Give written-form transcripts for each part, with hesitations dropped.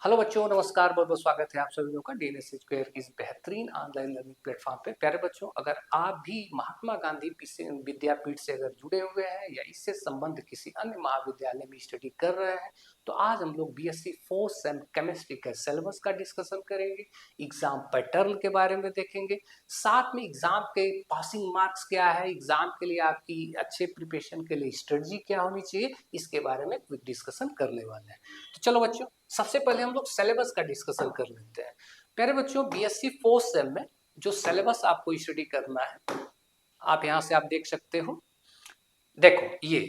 Hello बच्चों, नमस्कार। बहुत बहुत स्वागत है आप सभी लोगों का डीएनएस स्क्वायर की इस बेहतरीन ऑनलाइन लर्निंग प्लेटफॉर्म पे। प्यारे बच्चों, अगर आप भी महात्मा गांधी विद्यापीठ से अगर जुड़े हुए हैं या इससे संबंध किसी अन्य महाविद्यालय में स्टडी कर रहे हैं, तो आज हम लोग बीएससी फोर्थ सेम केमिस्ट्री के सिलेबस का डिस्कशन करेंगे, एग्जाम पैटर्न के बारे में देखेंगे, साथ में एग्जाम के पासिंग मार्क्स क्या है, एग्जाम के लिए आपकी अच्छे प्रिपरेशन के लिए स्ट्रेटजी क्या होनी चाहिए, इसके बारे में क्विक डिस्कशन करने वाले हैं। तो चलो बच्चों, सबसे पहले हम लोग सिलेबस का डिस्कशन कर लेते हैं। प्यारे बच्चों, बीएससी फोर्थ सेम में जो सिलेबस आपको स्टडी करना है, आप यहां से आप देख सकते हो। देखो, ये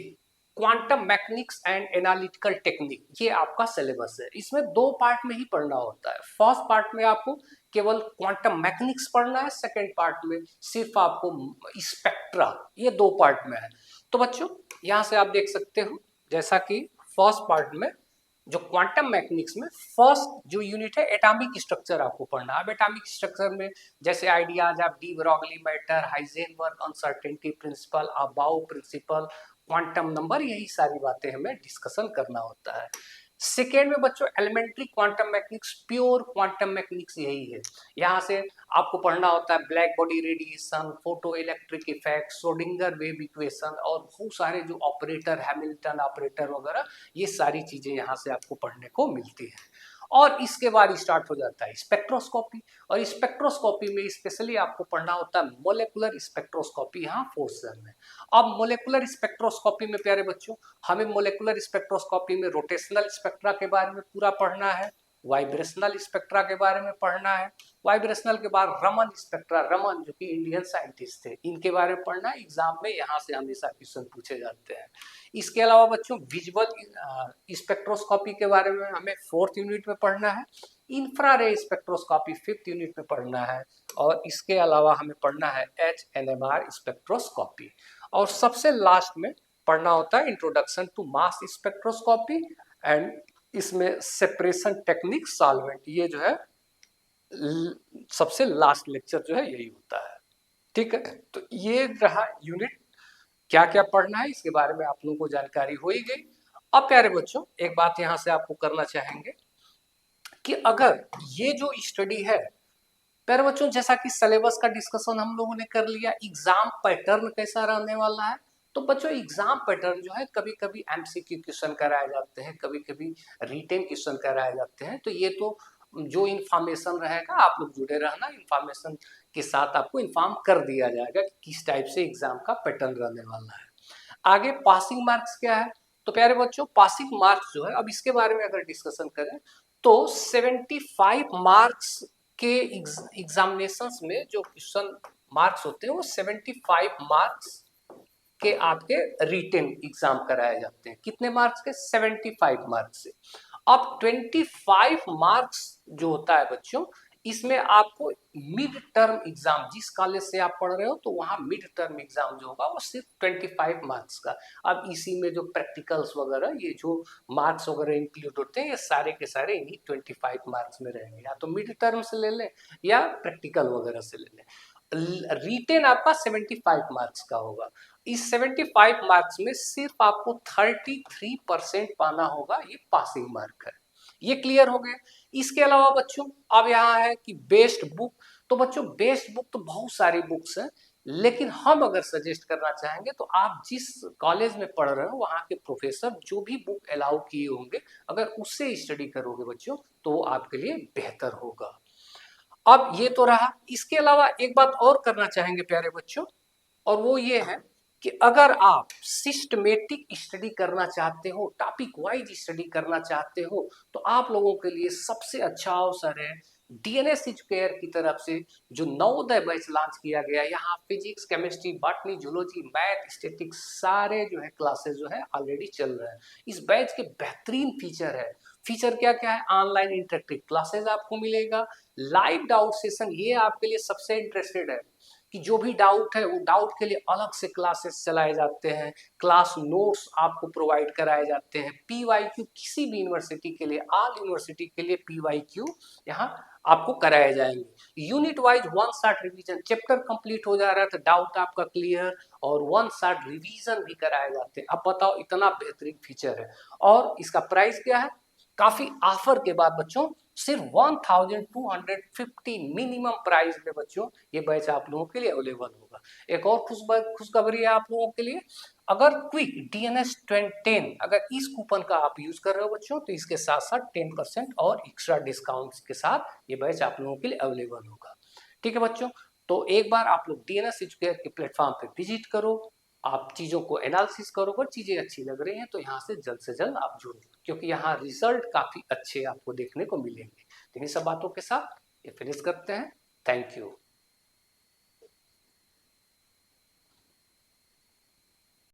quantum mechanics and analytical technique, ये आपका सिलेबस है। इसमें दो पार्ट में ही पढ़ना होता है। फर्स्ट पार्ट में आपको केवल क्वांटम मैकेनिक्स पढ़ना है, सेकेंड पार्ट में सिर्फ आपको स्पेक्ट्रा, ये दो पार्ट में है। तो बच्चों, यहां से आप देख सकते हो, जैसा कि फर्स्ट पार्ट में जो क्वांटम मैकेनिक्स में फर्स्ट जो यूनिट है एटॉमिक स्ट्रक्चर आपको पढ़ना है। अब एटॉमिक स्ट्रक्चर में जैसे आइडियाज आप de Broglie matter, Heisenberg uncertainty principle, Aufbau principle, quantum number, यही सारी बातें हमें डिस्कशन करना होता है। सेकेंड में बच्चों elementary quantum mechanics, pure quantum mechanics यही है। यहाँ से आपको पढ़ना होता है black body radiation, photoelectric effect, Schrodinger wave equation और बहुत सारे जो ऑपरेटर, हैमिल्टन ऑपरेटर वगैरह, ये सारी चीजें यहाँ से आपको पढ़ने को मिलती है। और इसके बाद स्टार्ट हो जाता है स्पेक्ट्रोस्कोपी, और स्पेक्ट्रोस्कोपी में स्पेशली आपको पढ़ना होता है मोलेकुलर स्पेक्ट्रोस्कोपी, यहाँ फोर्थ सेम में। अब मोलेकुलर स्पेक्ट्रोस्कोपी में प्यारे बच्चों, हमें मोलेकुलर स्पेक्ट्रोस्कोपी में रोटेशनल स्पेक्ट्रा के बारे में पूरा पढ़ना है, वाइब्रेशनल स्पेक्ट्रा के बारे में पढ़ना है, वाइब्रेशनल के बाद रमन स्पेक्ट्रा, रमन जो कि इंडियन साइंटिस्ट थे, इनके बारे में पढ़ना है। एग्जाम में यहाँ से हमेशा क्वेश्चन पूछे जाते हैं। इसके अलावा बच्चों विजुअल स्पेक्ट्रोस्कोपी के बारे में हमें फोर्थ यूनिट में पढ़ना है, इंफ्रारेड स्पेक्ट्रोस्कोपी फिफ्थ यूनिट में पढ़ना है, और इसके अलावा हमें पढ़ना है HNMR स्पेक्ट्रोस्कोपी, और सबसे लास्ट में पढ़ना होता है introduction to mass spectroscopy and इसमें सेपरेशन टेक्निक सॉल्वेंट। ये जो है सबसे लास्ट लेक्चर जो है यही होता है। ठीक है, तो ये रहा यूनिट, क्या क्या पढ़ना है इसके बारे में आप लोगों को जानकारी हो ही गई। अब प्यारे बच्चों, एक बात यहां से आपको करना चाहेंगे कि अगर ये जो स्टडी है, प्यारे बच्चों, जैसा कि सिलेबस का डिस्कशन हम लोगों ने कर लिया, एग्जाम पैटर्न कैसा रहने वाला है, तो बच्चों एग्जाम पैटर्न जो है, कभी कभी एमसीक्यू क्वेश्चन कराए जाते हैं, कभी कभी रिटेन क्वेश्चन कराए जाते हैं। तो ये तो जो इन्फॉर्मेशन रहेगा, आप लोग जुड़े रहना, इन्फॉर्मेशन के साथ आपको इन्फॉर्म कर दिया जाएगा कि किस टाइप से एग्जाम का पैटर्न रहने वाला है। आगे पासिंग मार्क्स क्या है, तो प्यारे बच्चों पासिंग मार्क्स जो है, अब इसके बारे में अगर डिस्कशन करें तो 75 मार्क्स के एग्जामिनेशंस में जो क्वेश्चन मार्क्स होते हैं, वो 75 मार्क्स के आपके रिटेन एग्जाम कराए जाते हैं। कितने मार्क्स के? 75 मार्क्स से। अब 25 मार्क्स जो होता है बच्चों, इसमें आपको मिड टर्म एग्जाम, जिस कॉलेज से आप पढ़ रहे हो तो वहां मिड टर्म एग्जाम जो होगा वो सिर्फ 25 मार्क्स का। अब इसी में जो प्रैक्टिकल्स वगैरह, ये जो मार्क्स वगैरह इंक्लूड होते हैं, ये सारे के सारे इन्हीं 25 मार्क्स में रहेंगे। या तो मिड टर्म से ले लें या प्रैक्टिकल वगैरह से ले लें। रिटेन आपका 75 मार्क्स का होगा। इस 75 मार्क्स में सिर्फ आपको 33% पाना होगा, ये पासिंग मार्क है। ये क्लियर हो गया। इसके अलावा बच्चों अब यहाँ है कि बेस्ट बुक, तो बच्चों बेस्ट बुक तो बहुत सारी बुक्स हैं, लेकिन हम अगर सजेस्ट करना चाहेंगे तो आप जिस कॉलेज में पढ़ रहे हो वहाँ के प्रोफेसर जो भी बुक अलाउ किए होंगे, अगर उससे स्टडी करोगे बच्चों, तो वो आपके लिए बेहतर होगा। अब ये तो रहा। इसके अलावा एक बात और करना चाहेंगे प्यारे बच्चों, और वो ये है कि अगर आप सिस्टमेटिक स्टडी करना चाहते हो, टॉपिक वाइज स्टडी करना चाहते हो, तो आप लोगों के लिए सबसे अच्छा अवसर है डीएनएस स्क्वायर की तरफ से जो नवोदय बैच लॉन्च किया गया। यहाँ physics, chemistry, botany, zoology, math, statics, सारे जो है क्लासेस जो है ऑलरेडी चल रहे हैं। इस बैच के बेहतरीन फीचर है। फीचर क्या क्या है? ऑनलाइन इंटरेक्टिव क्लासेस आपको मिलेगा, लाइव डाउट सेशन, ये आपके लिए सबसे इंटरेस्टेड है कि जो भी डाउट है वो डाउट के लिए अलग से क्लासेस चलाए जाते हैं, क्लास नोट्स आपको प्रोवाइड कराए जाते हैं, पीवाईक्यू किसी भी यूनिवर्सिटी के लिए, ऑल यूनिवर्सिटी के लिए पीवाईक्यू यहाँ आपको कराए जाएंगे। Unit wise one shot revision, chapter complete हो जा रहा है तो डाउट आपका क्लियर, और वन शॉट रिवीजन भी कराए जाते हैं। अब बताओ, इतना बेहतरीन फीचर है। और इसका प्राइस क्या है? काफी ऑफर के बाद बच्चों सिर्फ 1250 मिनिमम प्राइस में बच्चों ये बैच आप लोगों के लिए अवेलेबल होगा। एक और खुशखबरी है आप लोगों के लिए, अगर क्विक DNS 10 अगर इस कूपन का आप यूज कर रहे हो बच्चों, तो इसके साथ साथ 10% और एक्स्ट्रा डिस्काउंट के साथ ये बैच आप लोगों के लिए अवेलेबल होगा। ठीक है बच्चों, तो एक बार आप लोग DNS एजुकेयर के प्लेटफॉर्म पे विजिट करो, आप चीज़ों को एनालिसिस करो, अगर चीज़ें अच्छी लग रही हैं तो यहाँ से जल्द आप जुड़ो, क्योंकि यहाँ रिजल्ट काफ़ी अच्छे आपको देखने को मिलेंगे। तो इन सब बातों के साथ ये फिनिश करते हैं। Thank you.